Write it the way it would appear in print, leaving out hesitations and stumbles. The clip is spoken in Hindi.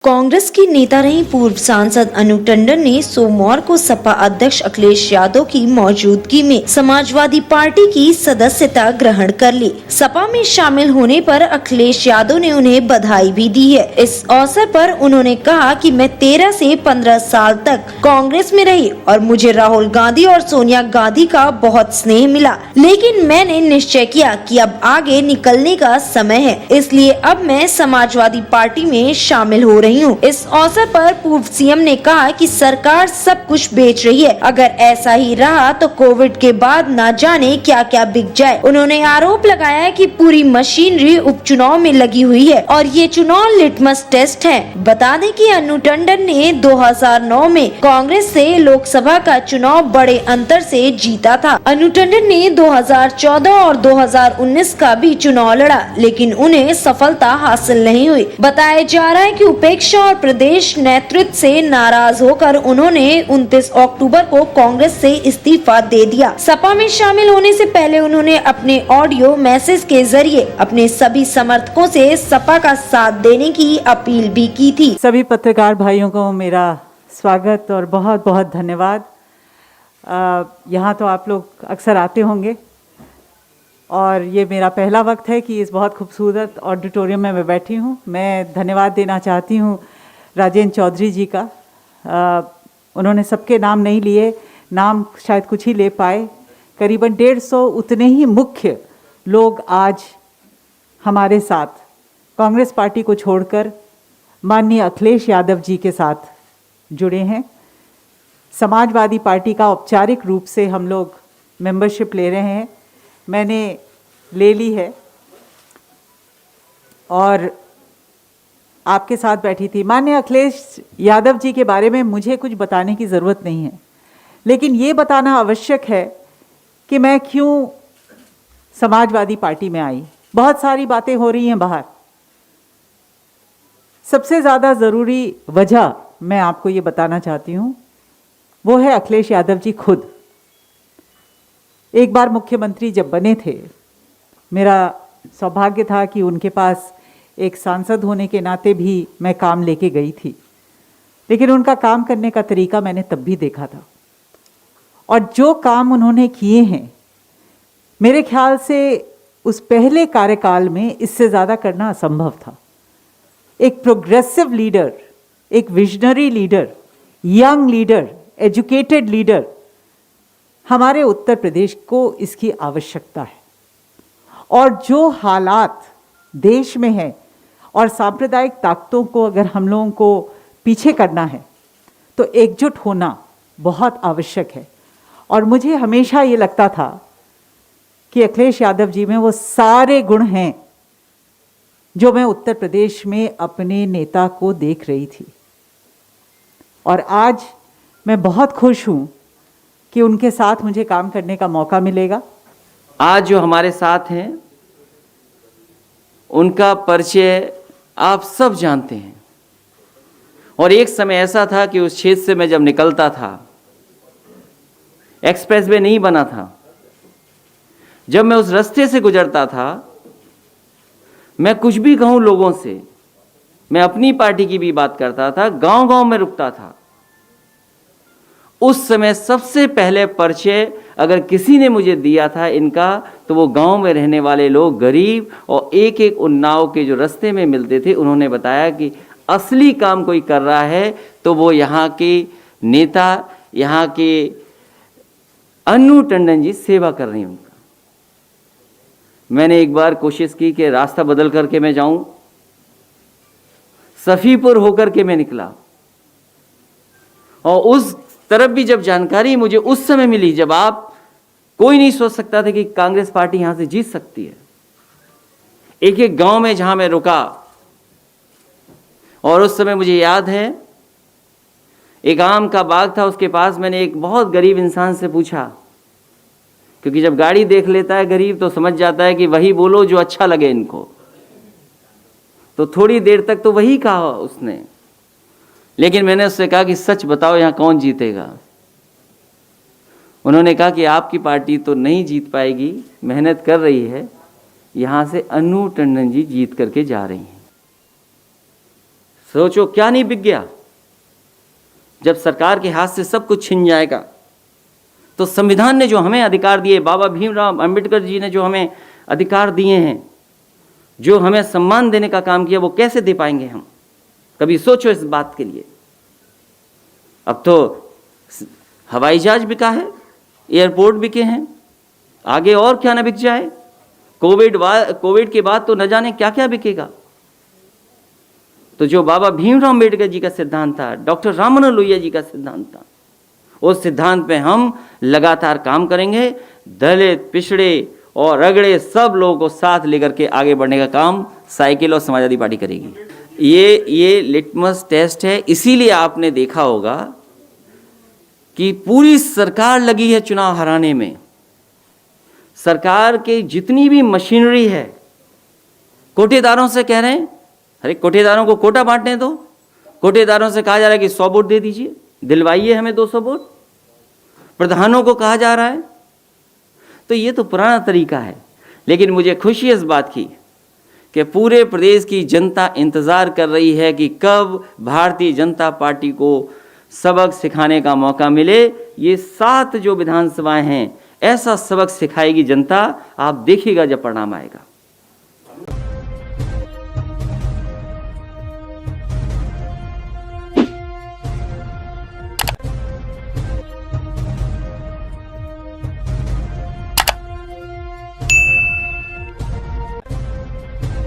कांग्रेस की नेता रही पूर्व सांसद अनु टंडन ने सोमवार को सपा अध्यक्ष अखिलेश यादव की मौजूदगी में समाजवादी पार्टी की सदस्यता ग्रहण कर ली। सपा में शामिल होने पर अखिलेश यादव ने उन्हें बधाई भी दी है। इस अवसर पर उन्होंने कहा कि मैं 13 से 15 साल तक कांग्रेस में रही और मुझे राहुल गांधी और सोनिया गांधी का बहुत स्नेह मिला, लेकिन मैंने निश्चय किया कि अब आगे निकलने का समय है, इसलिए अब मैं समाजवादी पार्टी में शामिल हो रही हूँ। इस अवसर पर पूर्व सीएम ने कहा कि सरकार सब कुछ बेच रही है, अगर ऐसा ही रहा तो कोविड के बाद न जाने क्या क्या बिक जाए। उन्होंने आरोप लगाया कि पूरी मशीनरी उपचुनाव में लगी हुई है और ये चुनाव लिटमस टेस्ट है। बता दें कि अनु टंडन ने 2009 में कांग्रेस से लोकसभा का चुनाव बड़े अंतर से जीता था। अनु टंडन ने 2014 और 2019 का भी चुनाव लड़ा, लेकिन उन्हें सफलता हासिल नहीं हुई। बताया जा रहा है कि उपेक्षा और प्रदेश नेतृत्व से नाराज होकर उन्होंने 29 अक्टूबर को कांग्रेस से इस्तीफा दे दिया। सपा में शामिल होने से पहले उन्होंने अपने ऑडियो मैसेज के जरिए अपने सभी समर्थकों से सपा का साथ देने की अपील भी की थी। सभी पत्रकार भाइयों को मेरा स्वागत और बहुत बहुत धन्यवाद। यहाँ तो आप लोग अक्सर आते होंगे और ये मेरा पहला वक्त है कि इस बहुत खूबसूरत ऑडिटोरियम में मैं बैठी हूँ। मैं धन्यवाद देना चाहती हूँ राजेंद्र चौधरी जी का। उन्होंने सबके नाम नहीं लिए, नाम शायद कुछ ही ले पाए। करीबन 150 उतने ही मुख्य लोग आज हमारे साथ कांग्रेस पार्टी को छोड़कर माननीय अखिलेश यादव जी के साथ जुड़े हैं। समाजवादी पार्टी का औपचारिक रूप से हम लोग मेंबरशिप ले रहे हैं। मैंने ले ली है और आपके साथ बैठी थी। माननीय अखिलेश यादव जी के बारे में मुझे कुछ बताने की ज़रूरत नहीं है, लेकिन ये बताना आवश्यक है कि मैं क्यों समाजवादी पार्टी में आई। बहुत सारी बातें हो रही हैं बाहर। सबसे ज़्यादा ज़रूरी वजह मैं आपको ये बताना चाहती हूँ, वो है अखिलेश यादव जी खुद। एक बार मुख्यमंत्री जब बने थे, मेरा सौभाग्य था कि उनके पास एक सांसद होने के नाते भी मैं काम लेके गई थी, लेकिन उनका काम करने का तरीका मैंने तब भी देखा था और जो काम उन्होंने किए हैं, मेरे ख्याल से उस पहले कार्यकाल में इससे ज़्यादा करना असंभव था। एक प्रोग्रेसिव लीडर, एक visionary leader, young leader, educated leader, हमारे उत्तर प्रदेश को इसकी आवश्यकता है। और जो हालात देश में हैं और सांप्रदायिक ताकतों को अगर हम लोगों को पीछे करना है तो एकजुट होना बहुत आवश्यक है। और मुझे हमेशा ये लगता था कि अखिलेश यादव जी में वो सारे गुण हैं जो मैं उत्तर प्रदेश में अपने नेता को देख रही थी। और आज मैं बहुत खुश हूँ कि उनके साथ मुझे काम करने का मौका मिलेगा। आज जो हमारे साथ हैं उनका परिचय आप सब जानते हैं और एक समय ऐसा था कि उस क्षेत्र से मैं जब निकलता था, एक्सप्रेसवे नहीं बना था, जब मैं उस रास्ते से गुजरता था, मैं कुछ भी कहूँ लोगों से, मैं अपनी पार्टी की भी बात करता था, गांव-गांव में रुकता था। उस समय सबसे पहले परिचय अगर किसी ने मुझे दिया था इनका, तो वो गांव में रहने वाले लोग, गरीब और एक एक उन्नाव के जो रास्ते में मिलते थे, उन्होंने बताया कि असली काम कोई कर रहा है तो वो यहाँ के नेता, यहाँ के अनु टंडन जी सेवा कर रही हैं उनका। मैंने एक बार कोशिश की कि रास्ता बदल करके मैं जाऊं, सफीपुर होकर के मैं निकला और उस तरफ भी जब जानकारी मुझे उस समय मिली जब आप कोई नहीं सोच सकता था कि कांग्रेस पार्टी यहां से जीत सकती है। एक एक गांव में जहां मैं रुका और उस समय मुझे याद है एक आम का बाग था, उसके पास मैंने एक बहुत गरीब इंसान से पूछा, क्योंकि जब गाड़ी देख लेता है गरीब तो समझ जाता है कि वही बोलो जो अच्छा लगे इनको। तो थोड़ी देर तक तो वही कहा उसने, लेकिन मैंने उससे कहा कि सच बताओ यहाँ कौन जीतेगा। उन्होंने कहा कि आपकी पार्टी तो नहीं जीत पाएगी, मेहनत कर रही है, यहाँ से अनु टंडन जी जीत करके जा रही हैं। सोचो क्या नहीं बिक गया। जब सरकार के हाथ से सब कुछ छिन जाएगा तो संविधान ने जो हमें अधिकार दिए, बाबा भीमराव अंबेडकर जी ने जो हमें अधिकार दिए हैं, जो हमें सम्मान देने का काम किया, वो कैसे दे पाएंगे हम? कभी सोचो इस बात के लिए। अब तो हवाई जहाज बिका है, एयरपोर्ट बिके हैं, आगे और क्या ना बिक जाए। कोविड के बाद तो न जाने क्या क्या बिकेगा। तो जो बाबा भीमराव अंबेडकर जी का सिद्धांत था, डॉक्टर राम मनोहर लोहिया जी का सिद्धांत था, उस सिद्धांत पे हम लगातार काम करेंगे। दलित, पिछड़े और अगड़े सब लोगों को साथ लेकर के आगे बढ़ने का काम साइकिल और समाजवादी पार्टी करेगी। ये लिटमस टेस्ट है। इसीलिए आपने देखा होगा कि पूरी सरकार लगी है चुनाव हराने में। सरकार के जितनी भी मशीनरी है, कोटेदारों से कह रहे हैं, अरे कोटेदारों को कोटा बांटने दो। कोटेदारों से कहा जा रहा है कि 100 वोट दे दीजिए, दिलवाइए हमें 200 वोट। प्रधानों को कहा जा रहा है। तो ये तो पुराना तरीका है। लेकिन मुझे खुशी है इस बात की कि पूरे प्रदेश की जनता इंतजार कर रही है कि कब भारतीय जनता पार्टी को सबक सिखाने का मौका मिले। ये 7 जो विधानसभाएं हैं, ऐसा सबक सिखाएगी जनता। आप देखिएगा जब परिणाम आएगा।